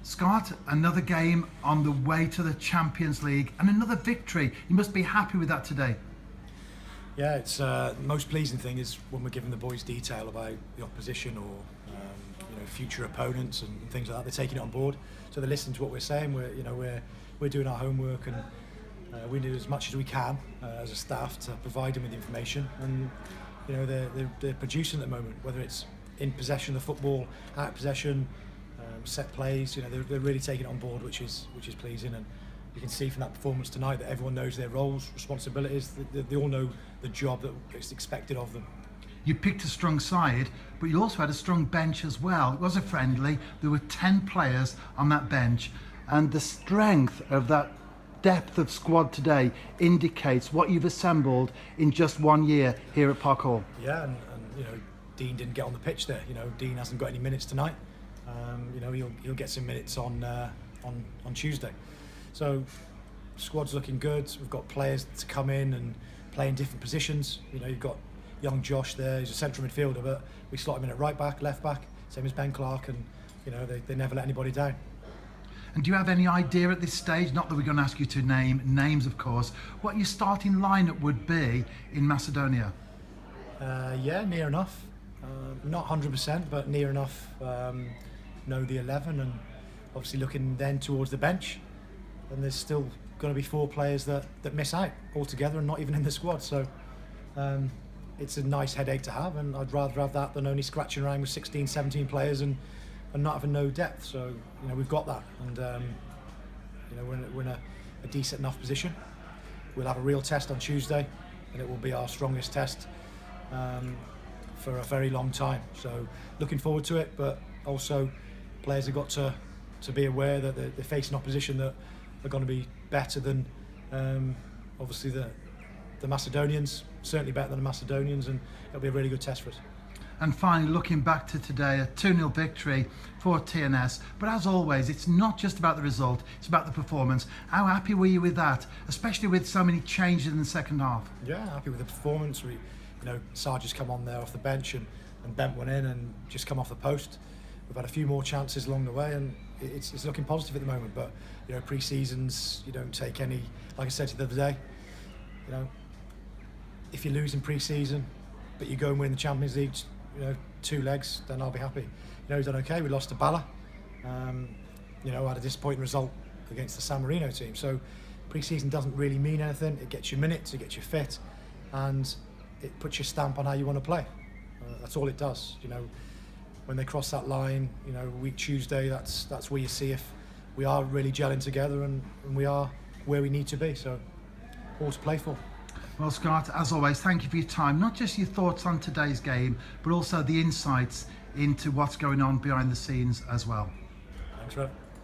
Scott, another game on the way to the Champions League and another victory. You must be happy with that today. Yeah, it's the most pleasing thing is when we're giving the boys detail about the opposition or future opponents and things like that. They're taking it on board, so they're listening to what we're saying. We're doing our homework and we do as much as we can as a staff to provide them with information. And they're producing at the moment, whether it's in possession of the football, out of possession, set plays. They're really taking it on board, which is pleasing. And you can see from that performance tonight that everyone knows their roles, responsibilities. They all know the job that is expected of them. You picked a strong side, but you also had a strong bench as well. It was a friendly. There were 10 players on that bench, and the strength of that depth of squad today indicates what you've assembled in just 1 year here at Park Hall. Yeah, and Dean didn't get on the pitch there. Dean hasn't got any minutes tonight. He'll get some minutes on Tuesday. So squad's looking good. We've got players to come in and play in different positions. You've got young Josh there. He's a central midfielder, but we slot him in at right back, left back, same as Ben Clark, and they never let anybody down. And do you have any idea at this stage, not that we're going to ask you to name names of course, what your starting lineup would be in Macedonia? Yeah, near enough. Not 100%, but near enough. Know the 11, and obviously looking then towards the bench. And there's still going to be 4 players that miss out altogether and not even in the squad. So it's a nice headache to have, and I'd rather have that than only scratching around with 16, 17 players and not having no depth. So we've got that, and we're in a decent enough position. We'll have a real test on Tuesday, and it will be our strongest test for a very long time. So looking forward to it, but also players have got to be aware that they're facing opposition that are going to be better than obviously the Macedonians, certainly better than the Macedonians, and it'll be a really good test for us. And finally, looking back to today, a 2-0 victory for TNS. But as always, it's not just about the result, it's about the performance. How happy were you with that, especially with so many changes in the second half? Yeah, happy with the performance. Sarge has come on there off the bench and bent one in and just come off the post. We've had a few more chances along the way, and it's looking positive at the moment. But pre-seasons, you don't take any. Like I said to you the other day, if you lose in pre-season, but you go and win the Champions League, 2 legs, then I'll be happy. We've done okay. We lost to Bala. Had a disappointing result against the San Marino team. So pre-season doesn't really mean anything. It gets you minutes, it gets you fit, and it puts your stamp on how you want to play. That's all it does. When they cross that line, week Tuesday, that's where you see if we are really gelling together and we are where we need to be. So all to play for. Well, Scott, as always, thank you for your time. Not just your thoughts on today's game, but also the insights into what's going on behind the scenes as well. Thanks, Rev.